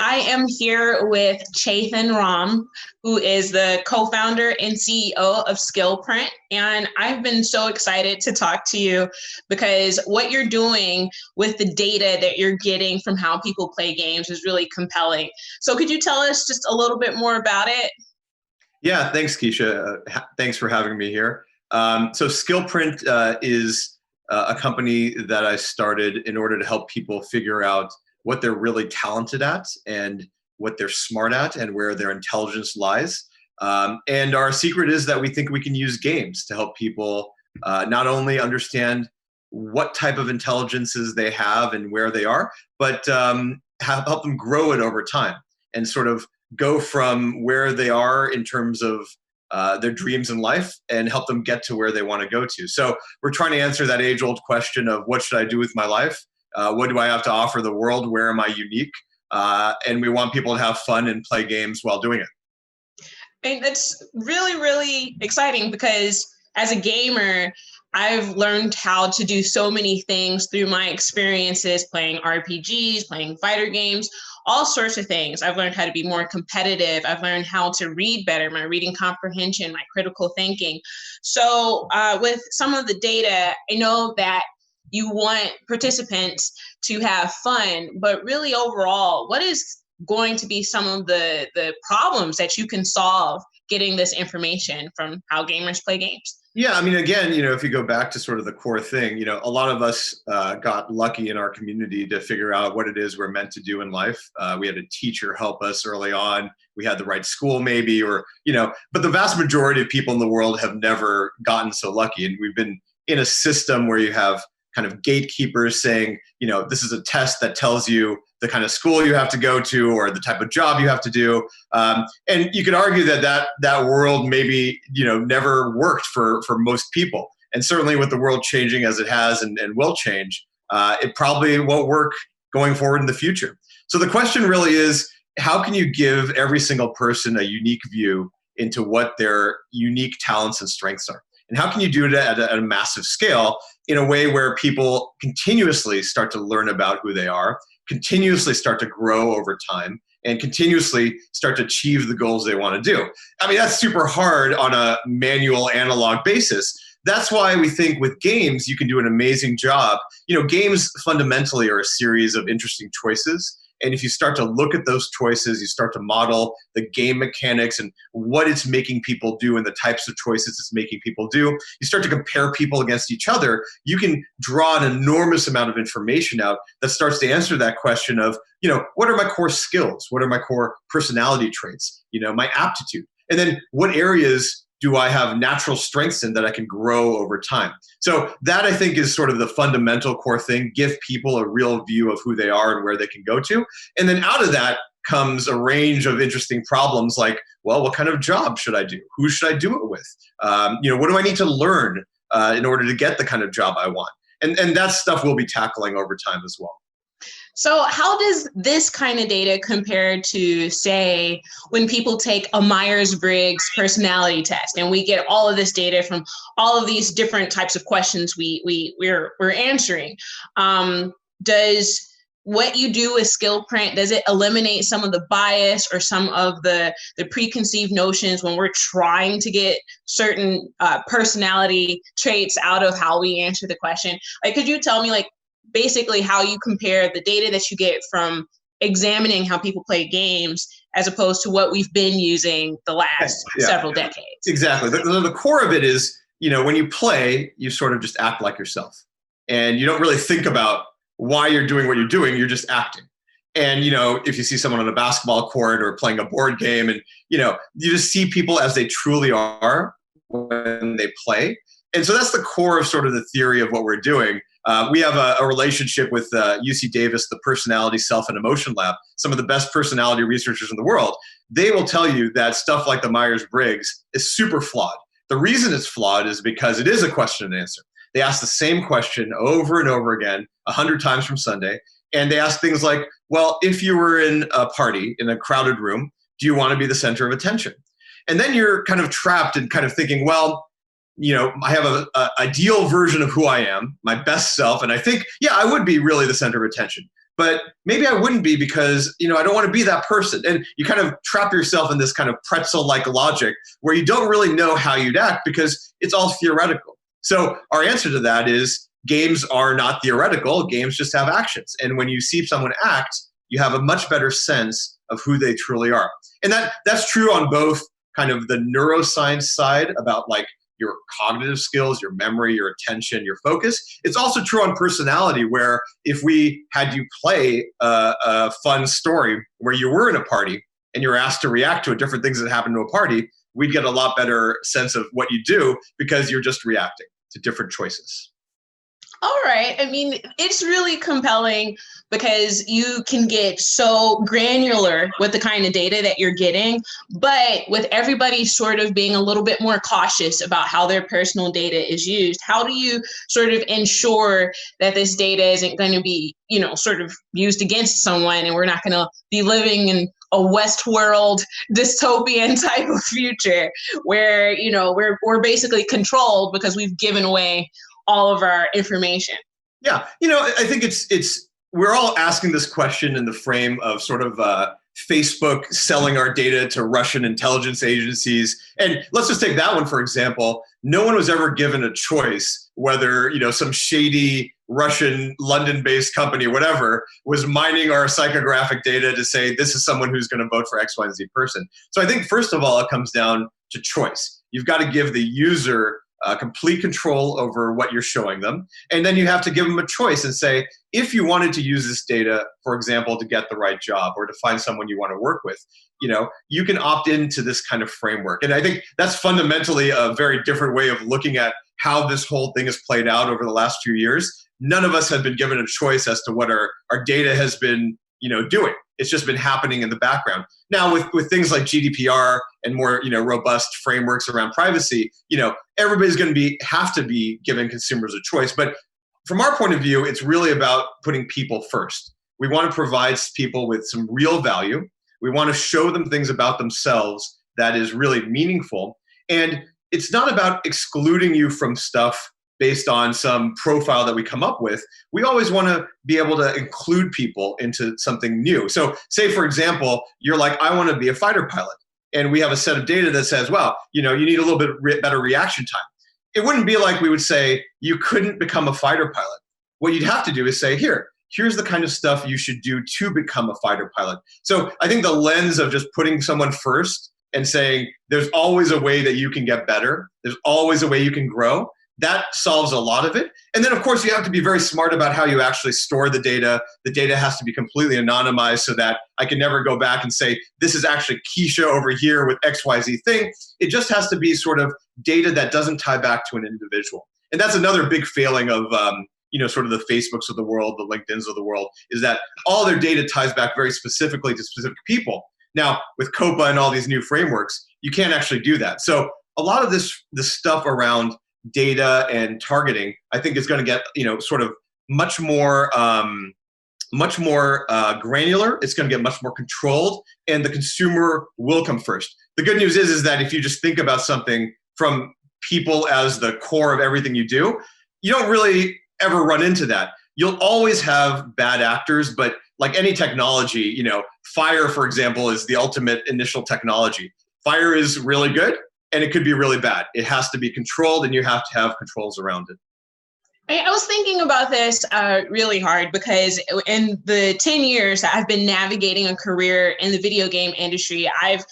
I am here with Chethan Ram, who is the co-founder and CEO of Skillprint. And I've been so excited to talk to you because what you're doing with the data that you're getting from how people play games is really compelling. So could you tell us just a little bit more about it? Yeah, thanks, Keisha. Thanks for having me here. So Skillprint is a company that I started in order to help people figure out what they're really talented at and what they're smart at and where their intelligence lies. And our secret is that we think we can use games to help people not only understand what type of intelligences they have and where they are, but help them grow it over time and sort of go from where they are in terms of their dreams in life and help them get to where they want to go to. So we're trying to answer that age-old question of what should I do with my life? What do I have to offer the world? Where am I unique? And we want people to have fun and play games while doing it. And that's really, really exciting because as a gamer, I've learned how to do so many things through my experiences playing RPGs, playing fighter games, all sorts of things. I've learned how to be more competitive. I've learned how to read better, my reading comprehension, my critical thinking. So with some of the data, I know that you want participants to have fun, but really overall, what is going to be some of the problems that you can solve getting this information from how gamers play games? Yeah, I mean, again, if you go back to sort of the core thing, a lot of us got lucky in our community to figure out what it is we're meant to do in life. We had a teacher help us early on. We had the right school maybe, but the vast majority of people in the world have never gotten so lucky. And we've been in a system where you have kind of gatekeepers saying, this is a test that tells you the kind of school you have to go to or the type of job you have to do. And you could argue that world maybe, never worked for most people. And certainly with the world changing as it has and will change, it probably won't work going forward in the future. So the question really is, how can you give every single person a unique view into what their unique talents and strengths are? And how can you do it at a massive scale in a way where people continuously start to learn about who they are, continuously start to grow over time, and continuously start to achieve the goals they want to do? I mean, that's super hard on a manual analog basis. That's why we think with games, you can do an amazing job. Games fundamentally are a series of interesting choices. And if you start to look at those choices, you start to model the game mechanics and what it's making people do and the types of choices it's making people do. You start to compare people against each other. You can draw an enormous amount of information out that starts to answer that question of, what are my core skills? What are my core personality traits? My aptitude. And then what areas do I have natural strengths in that I can grow over time? So that, I think, is sort of the fundamental core thing. Give people a real view of who they are and where they can go to. And then out of that comes a range of interesting problems like, well, what kind of job should I do? Who should I do it with? What do I need to learn in order to get the kind of job I want? And that stuff we'll be tackling over time as well. So how does this kind of data compare to, say, when people take a Myers-Briggs personality test and we get all of this data from all of these different types of questions we're answering? Does what you do with Skillprint, does it eliminate some of the bias or some of the preconceived notions when we're trying to get certain personality traits out of how we answer the question? Like, could you tell me, basically how you compare the data that you get from examining how people play games as opposed to what we've been using the last several decades? Exactly. The core of it is, when you play, you sort of just act like yourself. And you don't really think about why you're doing what you're doing. You're just acting. And, if you see someone on a basketball court or playing a board game and, you just see people as they truly are when they play. And so that's the core of sort of the theory of what we're doing. We have a relationship with UC Davis, the Personality, Self, and Emotion Lab, some of the best personality researchers in the world. They will tell you that stuff like the Myers-Briggs is super flawed. The reason it's flawed is because it is a question and answer. They ask the same question over and over again, 100 times from Sunday. And they ask things like, well, if you were in a party, in a crowded room, do you want to be the center of attention? And then you're kind of trapped in kind of thinking, well, I have a ideal version of who I am, my best self. And I think, I would be really the center of attention. but maybe I wouldn't be because, I don't want to be that person. And you kind of trap yourself in this kind of pretzel-like logic where you don't really know how you'd act because it's all theoretical. So our answer to that is games are not theoretical. Games just have actions. And when you see someone act, you have a much better sense of who they truly are. And that's true on both kind of the neuroscience side about like your cognitive skills, your memory, your attention, your focus. It's also true on personality, where if we had you play a fun story where you were in a party and you're asked to react to different things that happen to a party, we'd get a lot better sense of what you do because you're just reacting to different choices. All right. I mean, it's really compelling because you can get so granular with the kind of data that you're getting, but with everybody sort of being a little bit more cautious about how their personal data is used, how do you sort of ensure that this data isn't going to be, sort of used against someone and we're not going to be living in a Westworld dystopian type of future where, we're basically controlled because we've given away all of our information? Yeah, I think we're all asking this question in the frame of sort of Facebook selling our data to Russian intelligence agencies. And let's just take that one, for example. No one was ever given a choice whether, some shady Russian London-based company, whatever, was mining our psychographic data to say this is someone who's going to vote for X, Y, and Z person. So I think, first of all, it comes down to choice. You've got to give the user complete control over what you're showing them. And then you have to give them a choice and say, if you wanted to use this data, for example, to get the right job or to find someone you want to work with, you can opt into this kind of framework. And I think that's fundamentally a very different way of looking at how this whole thing has played out over the last few years. None of us have been given a choice as to what our data has been, doing. It's just been happening in the background. Now, with things like GDPR and more, robust frameworks around privacy, everybody's going to have to be giving consumers a choice. But from our point of view, it's really about putting people first. We want to provide people with some real value. We want to show them things about themselves that is really meaningful. And it's not about excluding you from stuff based on some profile that we come up with. We always want to be able to include people into something new. So say, for example, you're like, I want to be a fighter pilot. And we have a set of data that says, well, you need a little bit better reaction time. It wouldn't be like we would say, you couldn't become a fighter pilot. What you'd have to do is say, here's the kind of stuff you should do to become a fighter pilot. So I think the lens of just putting someone first and saying, there's always a way that you can get better. There's always a way you can grow. That solves a lot of it. And then, of course, you have to be very smart about how you actually store the data. The data has to be completely anonymized so that I can never go back and say, this is actually Keisha over here with XYZ thing. It just has to be sort of data that doesn't tie back to an individual. And that's another big failing of, sort of the Facebooks of the world, the LinkedIns of the world, is that all their data ties back very specifically to specific people. Now, with COPA and all these new frameworks, you can't actually do that. So a lot of this stuff around data and targeting, I think, is going to get sort of much more granular. It's going to get much more controlled, and the consumer will come first. The good news is that if you just think about something from people as the core of everything you do, you don't really ever run into that. You'll always have bad actors, but like any technology, fire, for example, is the ultimate initial technology. Fire is really good, and it could be really bad. It has to be controlled, and you have to have controls around it. I was thinking about this really hard because in the 10 years that I've been navigating a career in the video game industry, I've,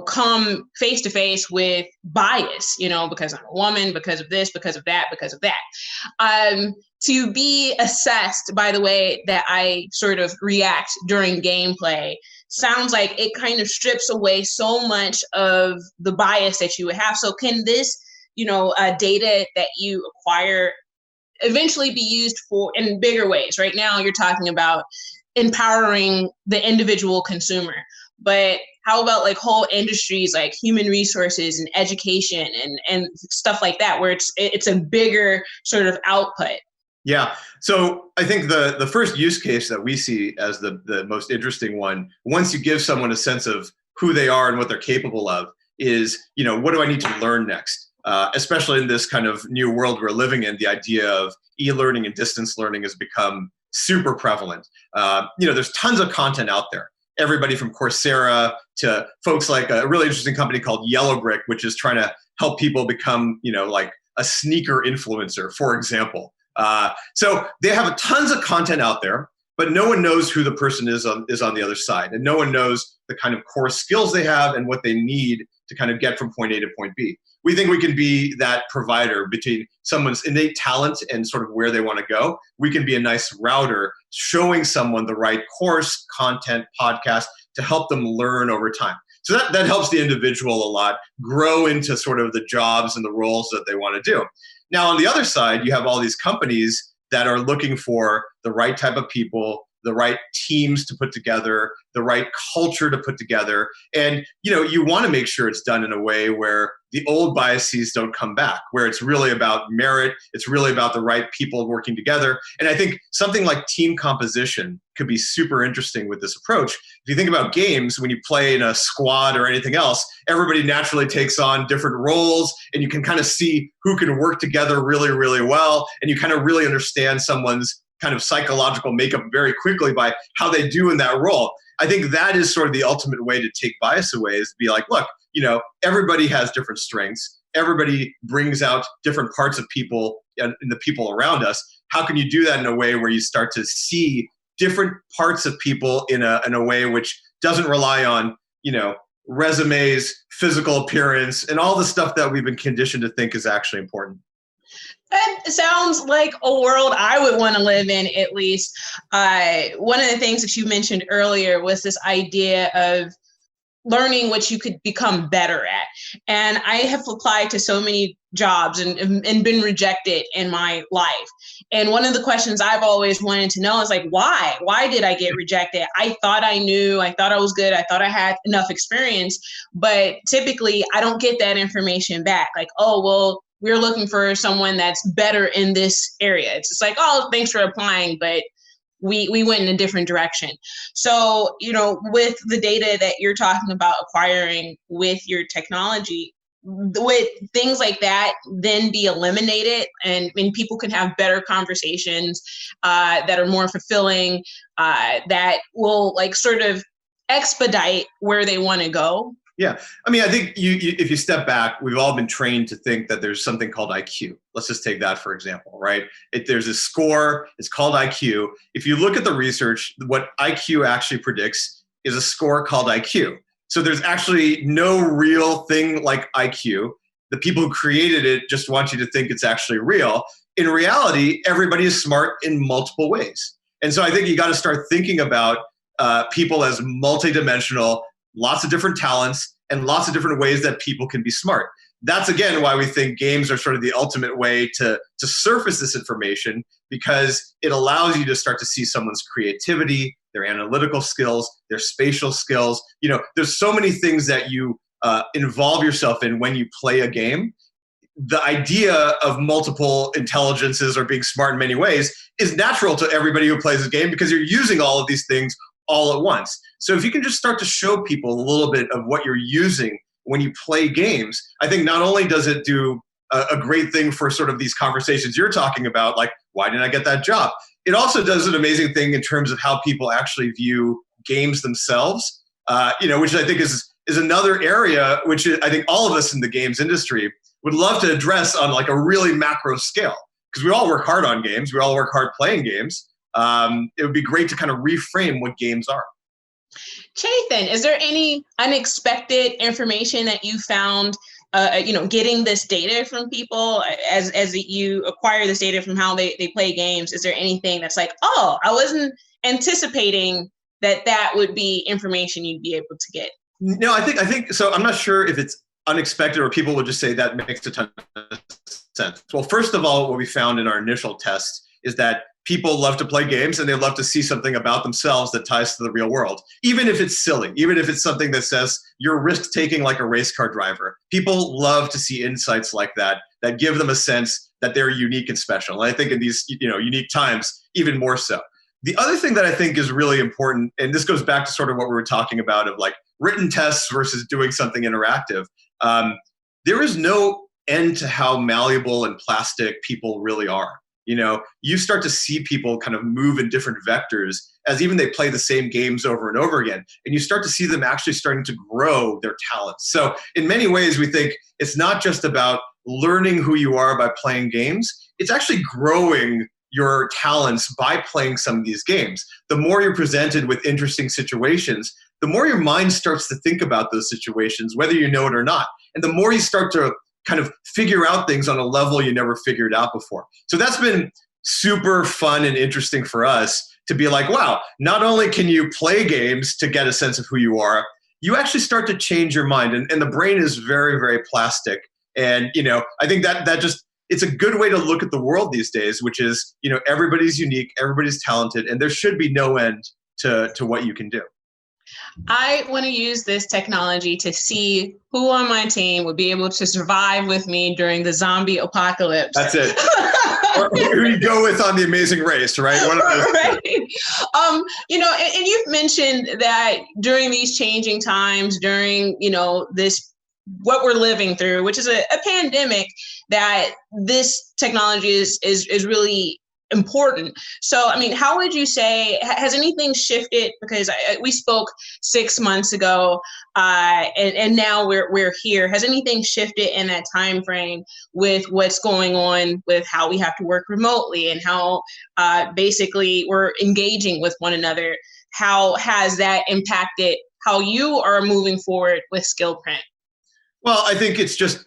come face to face with bias, because I'm a woman, because of this, because of that, because of that. To be assessed by the way that I sort of react during gameplay sounds like it kind of strips away so much of the bias that you would have. So can this, data that you acquire eventually be used in bigger ways? Right now, you're talking about empowering the individual consumer, but how about like whole industries like human resources and education and stuff like that, where it's a bigger sort of output? Yeah. So I think the first use case that we see as the most interesting one, once you give someone a sense of who they are and what they're capable of, is, what do I need to learn next? Especially in this kind of new world we're living in, the idea of e-learning and distance learning has become super prevalent. There's tons of content out there. Everybody from Coursera to folks like a really interesting company called Yellow Brick, which is trying to help people become, like a sneaker influencer, for example. So they have tons of content out there, but no one knows who the person is on the other side. And no one knows the kind of core skills they have and what they need to kind of get from point A to point B. We think we can be that provider between someone's innate talent and sort of where they want to go. We can be a nice router showing someone the right course, content, podcast to help them learn over time. So that helps the individual a lot grow into sort of the jobs and the roles that they want to do. Now, on the other side, you have all these companies that are looking for the right type of people, the right teams to put together, the right culture to put together. And, you want to make sure it's done in a way where the old biases don't come back, where it's really about merit, it's really about the right people working together. And I think something like team composition could be super interesting with this approach. If you think about games, when you play in a squad or anything else, everybody naturally takes on different roles, and you can kind of see who can work together really, really well. And you kind of really understand someone's kind of psychological makeup very quickly by how they do in that role. I think that is sort of the ultimate way to take bias away, is to be like, look, everybody has different strengths. Everybody brings out different parts of people and the people around us. How can you do that in a way where you start to see different parts of people in a way which doesn't rely on, resumes, physical appearance, and all the stuff that we've been conditioned to think is actually important? That sounds like a world I would want to live in, at least. One of the things that you mentioned earlier was this idea of learning what you could become better at. And I have applied to so many jobs and been rejected in my life. And one of the questions I've always wanted to know is like, why? Why did I get rejected? I thought I knew, I thought I was good, I thought I had enough experience, but typically I don't get that information back. Like, oh, well, we're looking for someone that's better in this area. It's just like, oh, thanks for applying, but we went in a different direction. So, with the data that you're talking about acquiring with your technology, with things like that then be eliminated, and people can have better conversations that are more fulfilling, that will sort of expedite where they want to go. Yeah. I mean, I think if you step back, we've all been trained to think that there's something called IQ. Let's just take that, for example, right? There's a score, it's called IQ. If you look at the research, what IQ actually predicts is a score called IQ. So there's actually no real thing like IQ. The people who created it just want you to think it's actually real. In reality, everybody is smart in multiple ways. And so I think you got to start thinking about people as multidimensional, lots of different talents, and lots of different ways that people can be smart. That's, again, why we think games are sort of the ultimate way to surface this information, because it allows you to start to see someone's creativity, their analytical skills, their spatial skills. There's so many things that you involve yourself in when you play a game. The idea of multiple intelligences or being smart in many ways is natural to everybody who plays a game, because you're using all of these things all at once. So if you can just start to show people a little bit of what you're using when you play games, I think not only does it do a great thing for sort of these conversations you're talking about, like, why didn't I get that job? It also does an amazing thing in terms of how people actually view games themselves, which I think is another area which I think all of us in the games industry would love to address on like a really macro scale, because we all work hard on games. We all work hard playing games. It would be great to kind of reframe what games are. Chethan, is there any unexpected information that you found, getting this data from people as you acquire this data from how they play games? Is there anything that's like, oh, I wasn't anticipating that would be information you'd be able to get? No, I think so. I'm not sure if it's unexpected or people would just say that makes a ton of sense. Well, first of all, what we found in our initial test is that people love to play games and they love to see something about themselves that ties to the real world, even if it's silly, even if it's something that says you're risk-taking like a race car driver. People love to see insights like that give them a sense that they're unique and special. And I think in these unique times, even more so. The other thing that I think is really important, and this goes back to sort of what we were talking about of like written tests versus doing something interactive, there is no end to how malleable and plastic people really are. you start to see people kind of move in different vectors as even they play the same games over and over again. And you start to see them actually starting to grow their talents. So in many ways, we think it's not just about learning who you are by playing games. It's actually growing your talents by playing some of these games. The more you're presented with interesting situations, the more your mind starts to think about those situations, whether you know it or not. And the more you start to kind of figure out things on a level you never figured out before. So that's been super fun and interesting for us to be like, wow, not only can you play games to get a sense of who you are, you actually start to change your mind. And the brain is very, very plastic. And, I think that just, it's a good way to look at the world these days, which is, everybody's unique, everybody's talented, and there should be no end to what you can do. I want to use this technology to see who on my team would be able to survive with me during the zombie apocalypse. That's it. Or who you go with on The Amazing Race, right? One of those. Right. And you've mentioned that during these changing times, during, this, what we're living through, which is a pandemic, that this technology is really important. So, how would you say, has anything shifted? Because we spoke 6 months ago, and now we're here. Has anything shifted in that time frame with what's going on with how we have to work remotely and how basically we're engaging with one another? How has that impacted how you are moving forward with Skillprint? Well, I think it's just,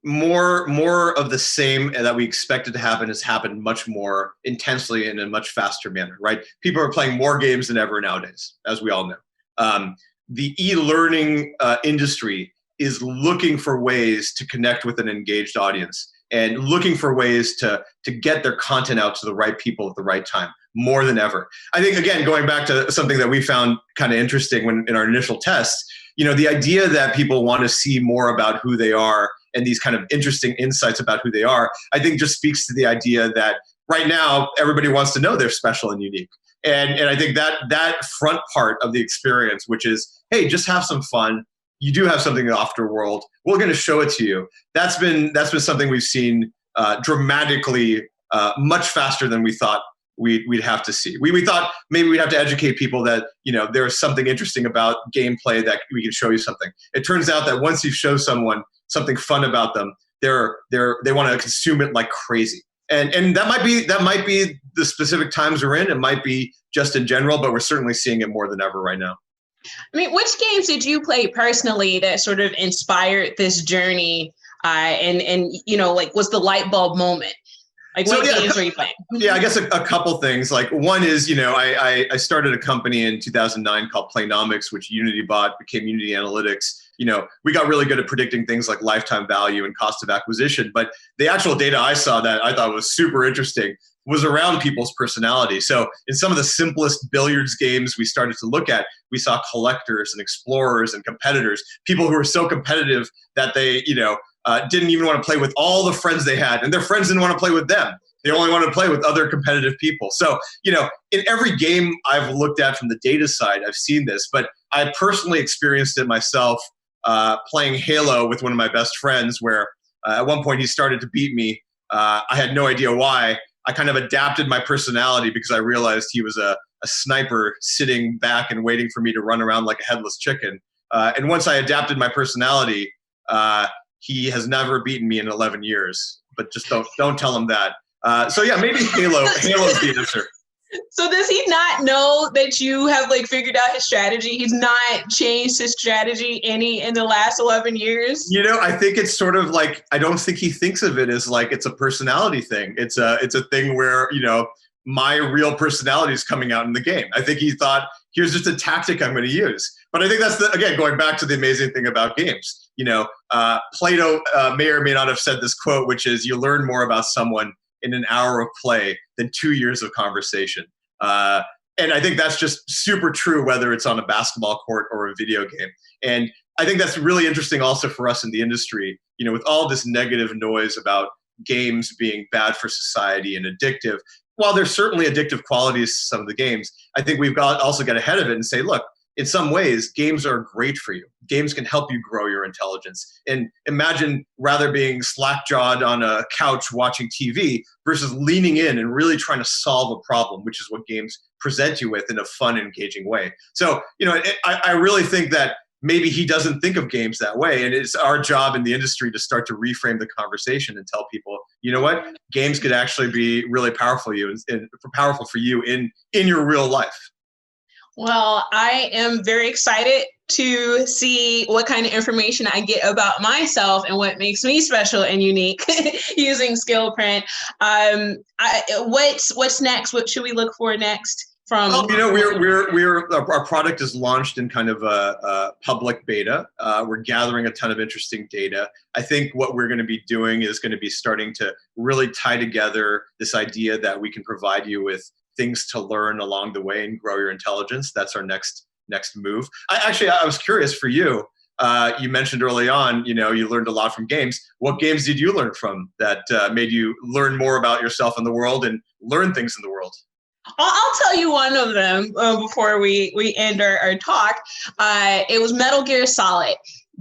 more of the same that we expected to happen has happened much more intensely in a much faster manner, right? People are playing more games than ever nowadays, as we all know. The e-learning industry is looking for ways to connect with an engaged audience and looking for ways to get their content out to the right people at the right time, more than ever. I think, again, going back to something that we found kind of interesting in our initial tests, the idea that people want to see more about who they are and these kind of interesting insights about who they are, I think just speaks to the idea that right now everybody wants to know they're special and unique. And I think that front part of the experience, which is, hey, just have some fun. You do have something in the afterworld. We're going to show it to you. That's been something we've seen dramatically much faster than we thought we'd have to see. We thought maybe we'd have to educate people that, there's something interesting about gameplay that we can show you something. It turns out that once you show someone something fun about them, they want to consume it like crazy. And that might be the specific times we're in. It might be just in general, but we're certainly seeing it more than ever right now. Which games did you play personally that sort of inspired this journey? And was the light bulb moment? Like, what games were you playing? Yeah, I guess a couple things. Like, one is, I started a company in 2009 called Playnomics, which Unity bought, became Unity Analytics. We got really good at predicting things like lifetime value and cost of acquisition. But the actual data I saw that I thought was super interesting was around people's personality. So in some of the simplest billiards games we started to look at, we saw collectors and explorers and competitors, people who were so competitive that they, didn't even want to play with all the friends they had, and their friends didn't want to play with them. They only want to play with other competitive people. So, in every game I've looked at from the data side, I've seen this, but I personally experienced it myself playing Halo with one of my best friends, where at one point he started to beat me. I had no idea why. I kind of adapted my personality because I realized he was a sniper sitting back and waiting for me to run around like a headless chicken. And once I adapted my personality, he has never beaten me in 11 years, but just don't tell him that. So yeah, maybe Halo's the answer. So does he not know that you have figured out his strategy? He's not changed his strategy any in the last 11 years? I think it's sort of like, I don't think he thinks of it as like it's a personality thing. It's a thing where, my real personality is coming out in the game. I think he thought, here's just a tactic I'm going to use. But I think that's, again, going back to the amazing thing about games. Plato may or may not have said this quote, which is, you learn more about someone in an hour of play than 2 years of conversation. And I think that's just super true, whether it's on a basketball court or a video game. And I think that's really interesting also for us in the industry, with all this negative noise about games being bad for society and addictive. While there's certainly addictive qualities to some of the games, I think we've also got ahead of it and say, look, in some ways, games are great for you. Games can help you grow your intelligence. And imagine rather being slack-jawed on a couch watching TV versus leaning in and really trying to solve a problem, which is what games present you with in a fun, engaging way. So, I really think that maybe he doesn't think of games that way. And it's our job in the industry to start to reframe the conversation and tell people, you know what, games could actually be really powerful for you in your real life. Well, I am very excited to see what kind of information I get about myself and what makes me special and unique using Skillprint. What's next? What should we look for next? Our product is launched in kind of a public beta. We're gathering a ton of interesting data. I think what we're going to be doing is going to be starting to really tie together this idea that we can provide you with things to learn along the way and grow your intelligence. That's our next move. I was curious for you. You mentioned early on, you learned a lot from games. What games did you learn from that made you learn more about yourself and the world and learn things in the world? I'll tell you one of them before we end our talk. It was Metal Gear Solid,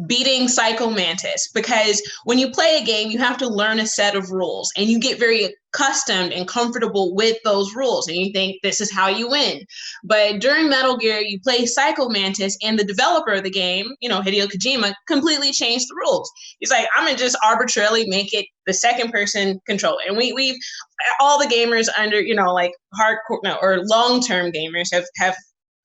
beating Psycho Mantis, because when you play a game, you have to learn a set of rules and you get very accustomed and comfortable with those rules and you think this is how you win. But during Metal Gear, you play Psycho Mantis and the developer of the game, Hideo Kojima, completely changed the rules. He's like, I'm gonna just arbitrarily make it the second person controller. And we've all the gamers under, hardcore or long-term gamers have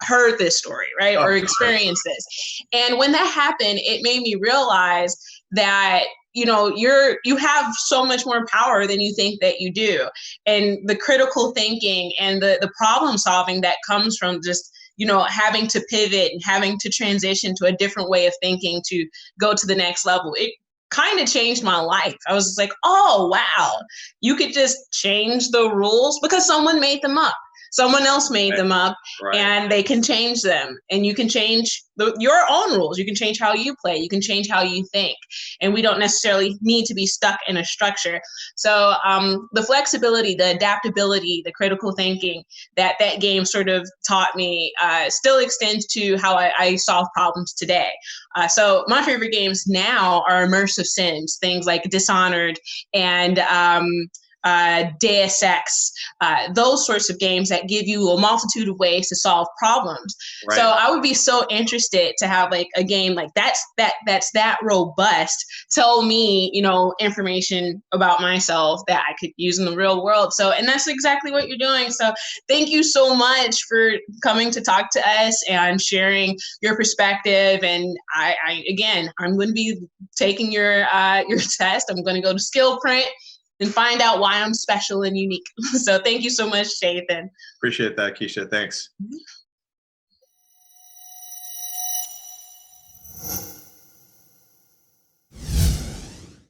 heard this story, right? Or experienced this. And when that happened, it made me realize that, you have so much more power than you think that you do. And the critical thinking and the problem solving that comes from just, having to pivot and having to transition to a different way of thinking to go to the next level. It kind of changed my life. I was just like, oh, wow, you could just change the rules because someone made them up. Someone else made them up, and they can change them. And you can change your own rules. You can change how you play. You can change how you think. And we don't necessarily need to be stuck in a structure. So the flexibility, the adaptability, the critical thinking that game sort of taught me still extends to how I solve problems today. So my favorite games now are immersive sims, things like Dishonored and Deus Ex, those sorts of games that give you a multitude of ways to solve problems. Right. So I would be so interested to have like a game like that's that robust, tell me, information about myself that I could use in the real world. So, and that's exactly what you're doing. So thank you so much for coming to talk to us and sharing your perspective. And I'm going to be taking your test. I'm going to go to Skillprint and find out why I'm special and unique. So thank you so much, Chethan. Appreciate that, Keisha. Thanks. Mm-hmm.